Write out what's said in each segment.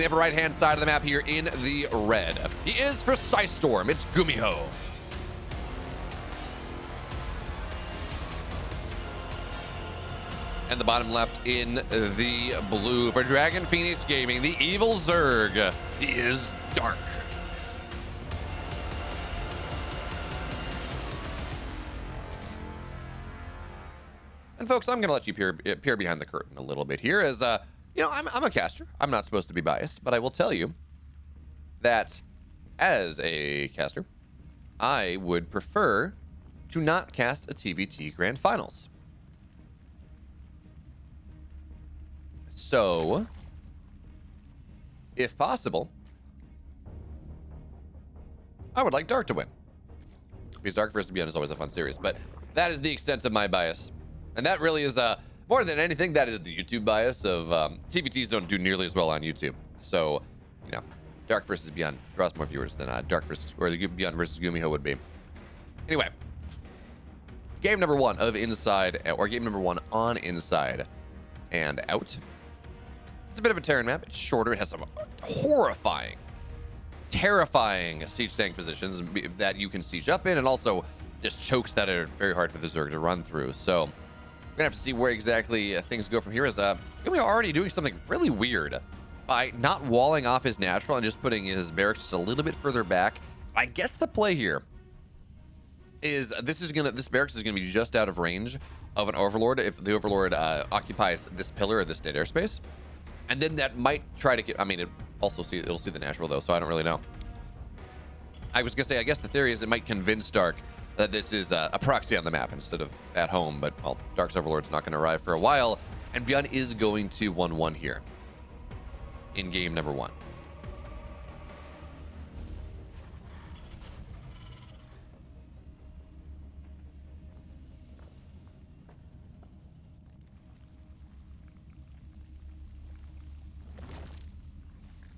the upper right-hand side of the map here in the red. He is for PSISTORM. It's Gumiho. And the bottom left in the blue for Dragon Phoenix Gaming, the evil Zerg. He is Dark. And folks, I'm gonna let you peer behind the curtain a little bit here, as you know, I'm a caster. I'm not supposed to be biased, but I will tell you that as a caster, I would prefer to not cast a TVT Grand Finals. So, if possible, I would like Dark to win. Because Dark versus Beyond is always a fun series, but that is the extent of my bias. And that really is, more than anything, that is the YouTube bias of, TVTs don't do nearly as well on YouTube. So, you know, Dark versus Beyond draws more viewers than Dark versus, or the Beyond versus Gumiho would be. Anyway, game number 1 of Inside, or game number 1 on Inside and Out. It's a bit of a Terran map. It's shorter. It has some horrifying, terrifying siege tank positions that you can siege up in, and also just chokes that are very hard for the Zerg to run through. So we're gonna have to see where exactly things go from here. Is Gumiho already doing something really weird by not walling off his natural and just putting his barracks just a little bit further back. I guess the play here is this barracks is gonna be just out of range of an Overlord if the Overlord occupies this pillar or this dead airspace. And then that might try to get, I mean, it'll see the natural though, so I don't really know. I was gonna say, I guess the theory is it might convince Dark that this is a proxy on the map instead of at home, but well, Dark's Overlord's not gonna arrive for a while, and Beyond is going to 1-1 here in game number 1.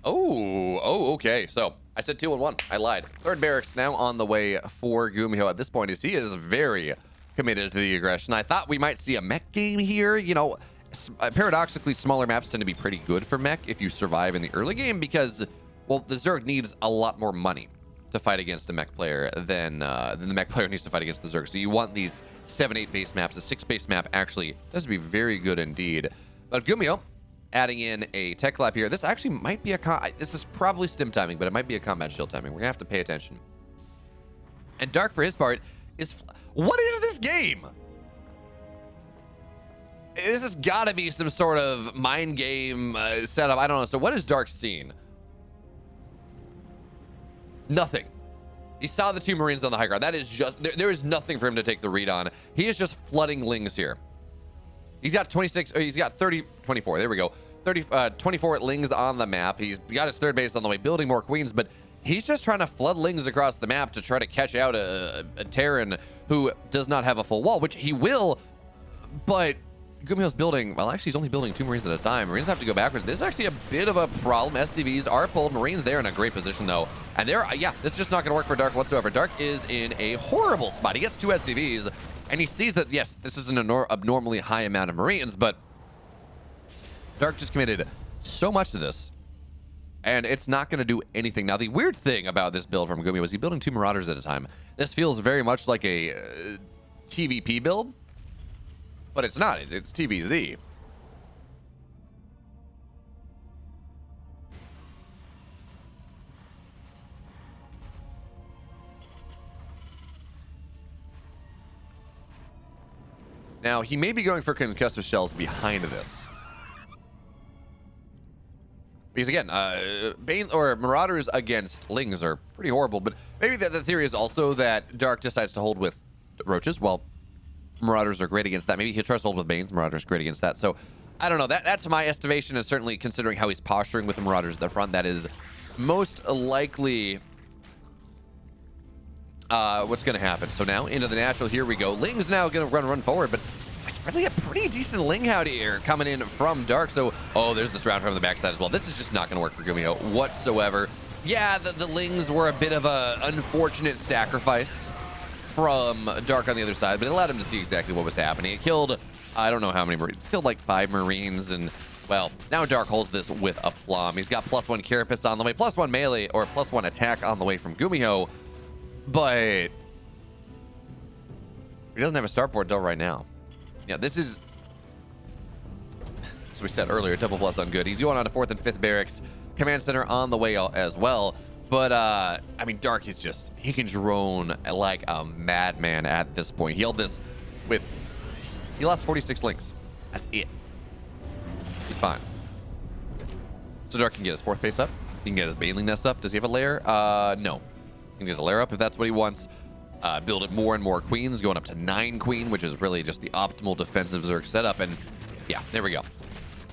Oh, okay. So I said 2-1. I lied. Third barracks now on the way for Gumiho at this point, as he is very committed to the aggression. I thought we might see a mech game here. You know, paradoxically, smaller maps tend to be pretty good for mech if you survive in the early game because, well, the Zerg needs a lot more money to fight against a mech player than the mech player needs to fight against the Zerg. So you want these 7-8 base maps. A 6 base map actually does to be very good indeed. But Gumiho adding in a tech lab here. This actually might be this is probably stim timing, but it might be a combat shield timing. We're gonna have to pay attention. And Dark, for his part, is what is this game? This has got to be some sort of mind game setup. I don't know. So what is Dark seen? Nothing. He saw the 2 Marines on the high ground. That is just there is nothing for him to take the read on. He is just flooding lings here. He's got 26, or he's got 24. There we go. 24 lings on the map. He's got his third base on the way, building more queens, but he's just trying to flood lings across the map to try to catch out a Terran who does not have a full wall, which he will, but Gumiho's building, well, actually, he's only building 2 Marines at a time. Marines have to go backwards. This is actually a bit of a problem. SCVs are pulled. Marines there in a great position, though. And yeah, this is just not going to work for Dark whatsoever. Dark is in a horrible spot. He gets 2 SCVs. And he sees that, yes, this is an abnormally high amount of Marines, but Dark just committed so much to this, and it's not going to do anything. Now, the weird thing about this build from Gumiho was he's building 2 Marauders at a time. This feels very much like a TVP build, but it's not. It's TVZ. Now, he may be going for concussive shells behind this. Because again, Bane or Marauders against Lings are pretty horrible, but maybe the theory is also that Dark decides to hold with Roaches. Well, Marauders are great against that. Maybe he'll try to hold with Banes. Marauders are great against that. So, I don't know. That's my estimation, and certainly considering how he's posturing with the Marauders at the front, that is most likely what's going to happen. So now into the natural, here we go. Ling's now going to run forward, but it's really a pretty decent Ling out here coming in from Dark. So, oh, there's this round from the backside as well. This is just not going to work for Gumiho whatsoever. Yeah, the Lings were a bit of a unfortunate sacrifice from Dark on the other side, but it allowed him to see exactly what was happening. It killed, I don't know how many Marines, killed like 5 Marines, and Well, now Dark holds this with aplomb. He's got +1 Carapace on the way, +1 melee, or +1 attack on the way from Gumiho, but he doesn't have a starport until right now. Yeah, this is, as we said earlier, double plus on good. He's going on to 4th and 5th barracks, command center on the way as well. But, I mean, Dark is just, he can drone like a madman at this point. He held this with, he lost 46 links. That's it. He's fine. So Dark can get his 4th base up. He can get his Baneling Nest up. Does he have a lair? No. He can get a lair up if that's what he wants. Build it more and more queens, going up to 9 queen, which is really just the optimal defensive Zerg setup. And yeah, there we go.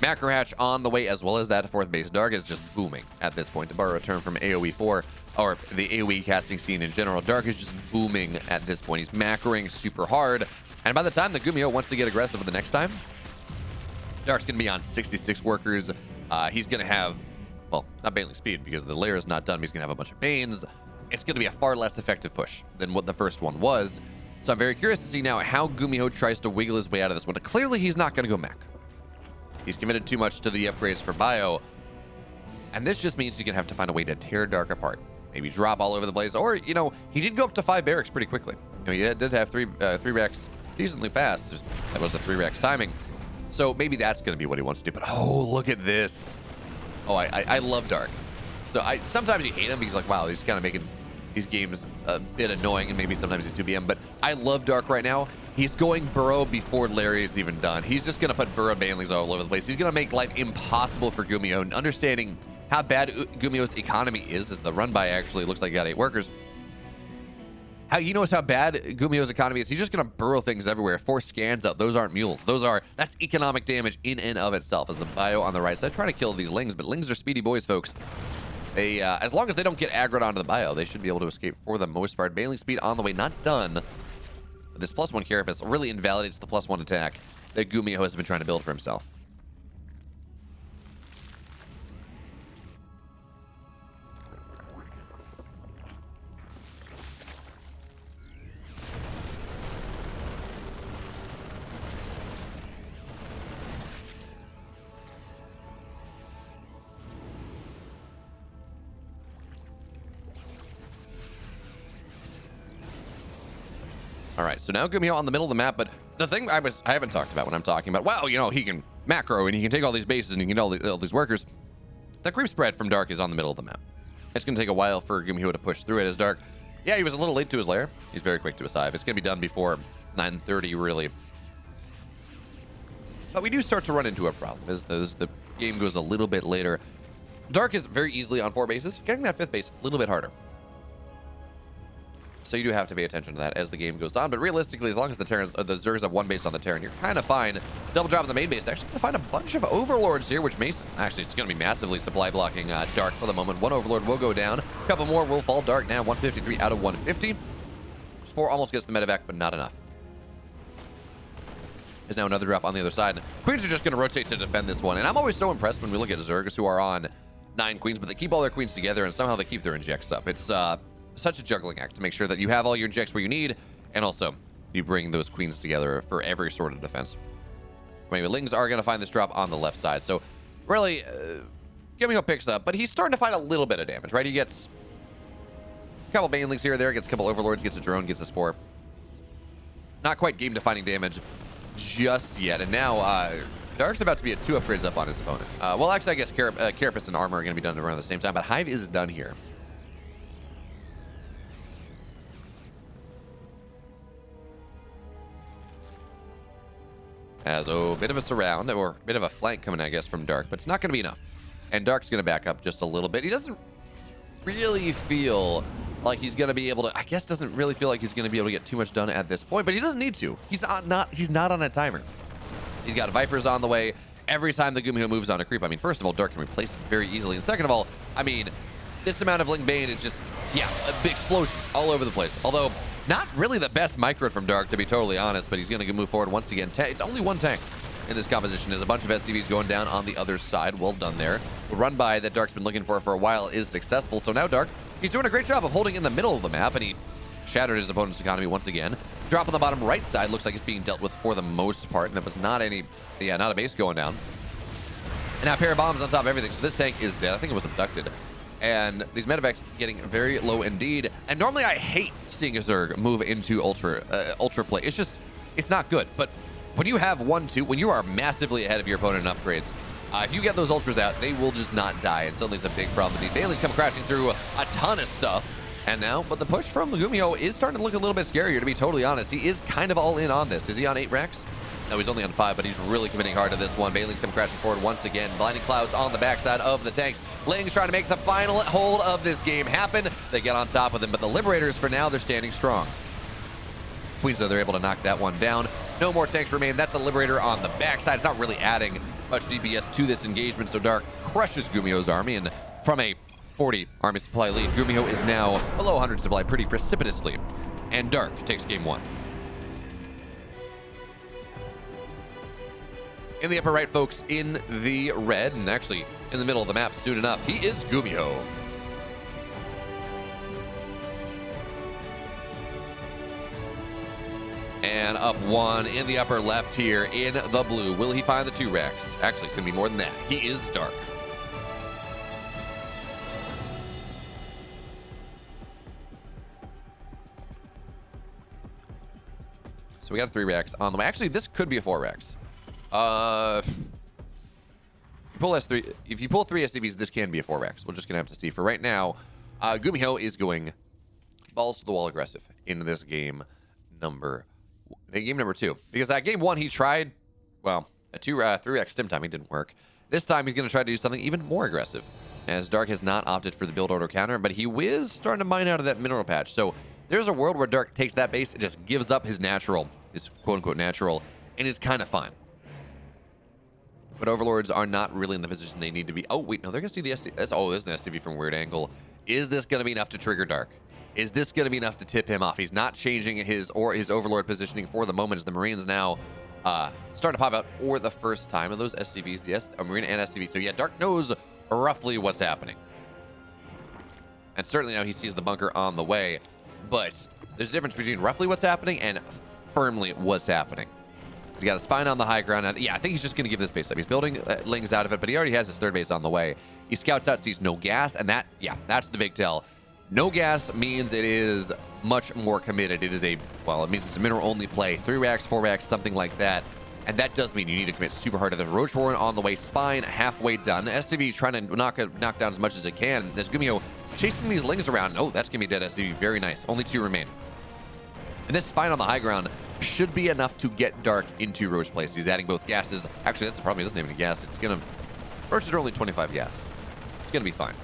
Macro Hatch on the way, as well as that 4th base. Dark is just booming at this point, to borrow a term from AoE 4, or the AoE casting scene in general. Dark is just booming at this point. He's macroing super hard. And by the time the Gumiho wants to get aggressive the next time, Dark's going to be on 66 workers. He's going to have, well, not Baneling speed because the layer is not done. He's going to have a bunch of Banes. It's going to be a far less effective push than what the first one was. So I'm very curious to see now how Gumiho tries to wiggle his way out of this one. Clearly, he's not going to go mech. He's committed too much to the upgrades for bio. And this just means he's going to have to find a way to tear Dark apart. Maybe drop all over the place. Or, you know, he did go up to 5 barracks pretty quickly. You know, he did have three racks decently fast. That was a 3 racks timing. So maybe that's going to be what he wants to do. But, oh, look at this. Oh, I love Dark. So sometimes you hate him because, like, wow, he's kind of making these games a bit annoying, and maybe sometimes he's 2BM. But I love Dark right now. He's going burrow before Larry is even done. He's just going to put burrow Banelings all over the place. He's going to make life impossible for Gumiho. And understanding how bad Gumiho's economy is, as the run by actually looks like he got 8 workers. How he knows how bad Gumiho's economy is. He's just going to burrow things everywhere. 4 scans out. Those aren't mules. That's economic damage in and of itself. As the bio on the right side, trying to kill these lings, but lings are speedy boys, folks. They, as long as they don't get aggroed onto the bio, they should be able to escape for the most part. Baneling speed on the way, not done. But this +1 Carapace really invalidates the +1 attack that Gumiho has been trying to build for himself. All right, so now Gumiho on the middle of the map, but the thing I haven't talked about when I'm talking about, well, you know, he can macro and he can take all these bases and he can get all these workers. The creep spread from Dark is on the middle of the map. It's going to take a while for Gumiho to push through it as Dark. Yeah, he was a little late to his lair. He's very quick to his hive. It's going to be done before 9:30, really. But we do start to run into a problem as the game goes a little bit later. Dark is very easily on 4 bases. Getting that 5th base a little bit harder. So you do have to pay attention to that as the game goes on. But realistically, as long as the Zergs have 1 base on the Terran, you're kind of fine. Double drop on the main base. Actually going to find a bunch of Overlords here, which may... Actually, it's going to be massively supply blocking Dark for the moment. 1 Overlord will go down. A couple more will fall. Dark now 153 out of 150. 4 almost gets the medevac, but not enough. There's now another drop on the other side. Queens are just going to rotate to defend this one. And I'm always so impressed when we look at Zergs who are on 9 queens, but they keep all their queens together and somehow they keep their injects up. It's... such a juggling act to make sure that you have all your injects where you need, and also you bring those queens together for every sort of defense. Anyway, Lings are going to find this drop on the left side, so really, Gumiho picks up, but he's starting to find a little bit of damage, right? He gets a couple Banelings here or there, gets a couple Overlords, gets a drone, gets a Spore. Not quite game-defining damage just yet, and now Dark's about to be at 2 upgrades up on his opponent. Well, actually, I guess Carapace and Armor are going to be done around the same time, but Hive is done here. As a bit of a surround, or a bit of a flank coming, I guess, from Dark, but it's not going to be enough. And Dark's going to back up just a little bit. He doesn't really feel like he's going to be able to, I guess doesn't really feel like he's going to be able to get too much done at this point, but he doesn't need to. He's not on a timer. He's got Vipers on the way. Every time the Gumiho moves on a creep, I mean, first of all, Dark can replace it very easily. And second of all, I mean, this amount of Ling Bane is just, yeah, big explosions all over the place. Although, not really the best micro from Dark, to be totally honest, but he's going to move forward once again. It's only 1 tank in this composition. There's a bunch of SCVs going down on the other side. Well done there. The run by that Dark's been looking for a while is successful. So now Dark, he's doing a great job of holding in the middle of the map, and he shattered his opponent's economy once again. Drop on the bottom right side looks like it's being dealt with for the most part, and that was not any, yeah, not a base going down. And now a pair of bombs on top of everything. So this tank is dead. I think it was abducted. And these medevacs getting very low indeed. And normally I hate seeing a Zerg move into ultra play. It's just, it's not good. But when you have 1-2, when you are massively ahead of your opponent in upgrades, if you get those ultras out, they will just not die. And suddenly it's a big problem. These Baileys come crashing through a ton of stuff. And now, but the push from Gumiho is starting to look a little bit scarier, to be totally honest. He is kind of all in on this. Is he on 8 racks? No, he's only on 5, but he's really committing hard to this one. Bailey's come crashing forward once again. Blinding clouds on the backside of the tanks. Ling's trying to make the final hold of this game happen. They get on top of them, but the Liberators, for now, they're standing strong. Queens, though, they're able to knock that one down. No more tanks remain. That's the Liberator on the backside. It's not really adding much DPS to this engagement, so Dark crushes Gumiho's army, and from a 40 army supply lead, Gumiho is now below 100 supply pretty precipitously, and Dark takes game 1. In the upper right, folks, in the red, and actually in the middle of the map soon enough, he is Gumiho. And up 1 in the upper left here in the blue. Will he find the 2 racks? Actually, it's going to be more than that. He is Dark. So we got 3 racks on the way. Actually, this could be a 4 racks. If you pull 3 SCVs, this can be a 4 racks. We're just gonna have to see. For right now, Gumiho is going balls to the wall aggressive in this game number 2. Because at game 1 he tried, well, a 3 racks stim time. He didn't work. This time he's gonna try to do something even more aggressive, as Dark has not opted for the build order counter, but he is starting to mine out of that mineral patch. So there's a world where Dark takes that base and just gives up his quote-unquote natural, and is kind of fine. But Overlords are not really in the position they need to be. Oh, wait, no, they're going to see the SCV. Oh, there's an SCV from a weird angle. Is this going to be enough to trigger Dark? Is this going to be enough to tip him off? He's not changing his Overlord positioning for the moment, as the Marines now starting to pop out for the first time. And those SCVs, yes, a Marine and SCV. So yeah, Dark knows roughly what's happening. And certainly now he sees the bunker on the way. But there's a difference between roughly what's happening and firmly what's happening. He's got a spine on the high ground. And yeah, I think he's just going to give this base up. He's building Lings out of it, but he already has his 3rd base on the way. He scouts out, sees no gas, and that's the big tell. No gas means it is much more committed. It means it's a mineral-only play. 3 racks, 4 racks, something like that. And that does mean you need to commit super hard to the Ro4 on the way. Spine halfway done. SCV is trying to knock down as much as it can. There's Gumiho chasing these Lings around. Oh, that's going to be dead SCV. Very nice. Only 2 remain. And this spine on the high ground should be enough to get Dark into Roach place. He's adding both gases. Actually, that's the problem. He doesn't have any gas. Roaches are only 25 gas. It's going to be fine.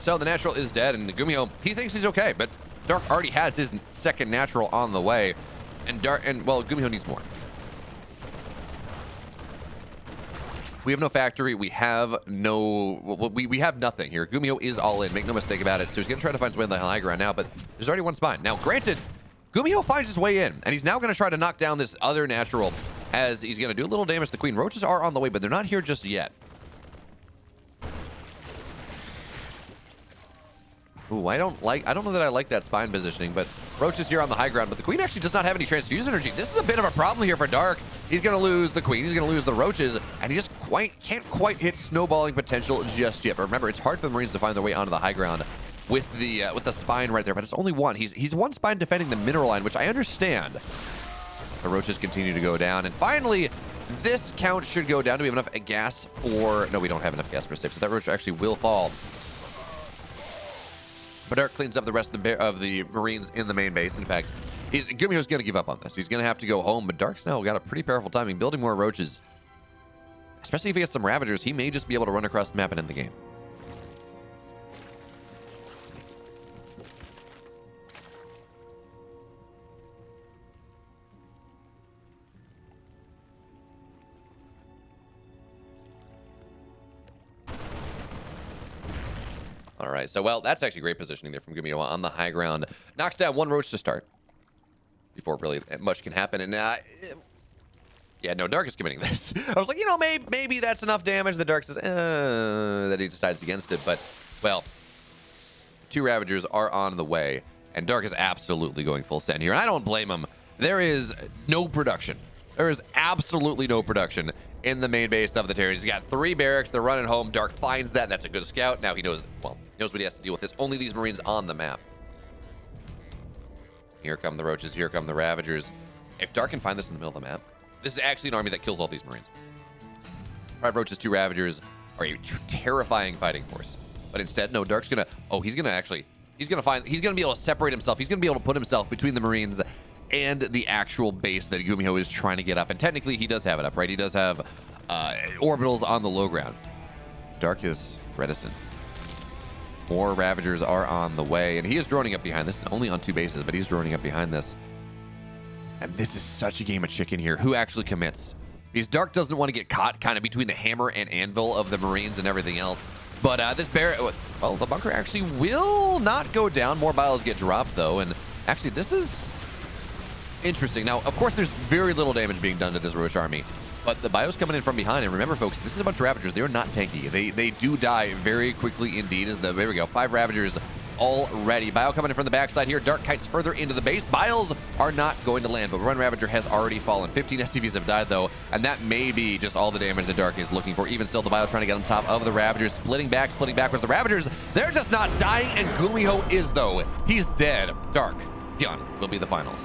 So the natural is dead, and Gumiho, he thinks he's okay, but Dark already has his 2nd natural on the way, and Gumiho needs more. We have no factory. We have we have nothing here. Gumiho is all in. Make no mistake about it. So he's going to try to find his way in the high ground now, but there's already 1 spine. Now, granted, Gumiho finds his way in, and he's now going to try to knock down this other natural, as he's going to do a little damage to the Queen. Roaches are on the way, but they're not here just yet. Ooh, I don't know that I like that spine positioning, but Roach is here on the high ground, but the Queen actually does not have any transfuse energy. This is a bit of a problem here for Dark. He's going to lose the Queen, he's going to lose the Roaches, and he just can't quite hit snowballing potential just yet. But remember, it's hard for the Marines to find their way onto the high ground with the spine right there, but it's only 1. He's 1 spine defending the mineral line, which I understand. The Roaches continue to go down, and finally, this count should go down. Do we have enough gas for... No, we don't have enough gas for 6, so that Roach actually will fall. But Dark cleans up the rest of the Marines in the main base. In fact, Gumiho's going to give up on this. He's going to have to go home, but Dark's now got a pretty powerful timing. Building more Roaches, especially if he gets some Ravagers, he may just be able to run across the map and end the game. All right, so, well, that's actually great positioning there from Gumiho on the high ground. Knocks down 1 Roach to start before really much can happen. And Yeah, no, Dark is committing this. I was like, you know, maybe that's enough damage. The Dark says, that he decides against it. But, well, 2 Ravagers are on the way. And Dark is absolutely going full send here. And I don't blame him. There is no production. There is absolutely no production in the main base of the Terran. He's got 3 barracks. They're running home. Dark finds that, and that's a good scout. Now he knows, well, he knows what he has to deal with. There's only these Marines on the map. Here come the Roaches. Here come the Ravagers. If Dark can find this in the middle of the map, this is actually an army that kills all these Marines. 5 Roaches, 2 Ravagers are a terrifying fighting force. But instead, no, Dark's gonna, he's gonna be able to separate himself. He's gonna be able to put himself between the Marines and the actual base that Gumiho is trying to get up. And technically, he does have it up, right? He does have orbitals on the low ground. Dark is reticent. More Ravagers are on the way, and he is droning up behind this, only on 2 bases, but he's droning up behind this. And this is such a game of chicken here. Who actually commits? Because Dark doesn't want to get caught kind of between the hammer and anvil of the Marines and everything else. But this bear, well, the bunker actually will not go down. More bios get dropped, though. And actually, this is interesting. Now, of course, there's very little damage being done to this Roach army. But the bios coming in from behind. And remember, folks, this is a bunch of Ravagers. They're not tanky. They do die very quickly indeed. There we go. 5 Ravagers already. Bio coming in from the backside here. Dark kites further into the base. Biles are not going to land, but one Ravager has already fallen. 15 SCVs have died, though, and that may be just all the damage the Dark is looking for. Even still, the Bio trying to get on top of the Ravagers. Splitting backwards. The Ravagers, they're just not dying, and Gumiho is, though. He's dead. Dark, Hyun will be the finals.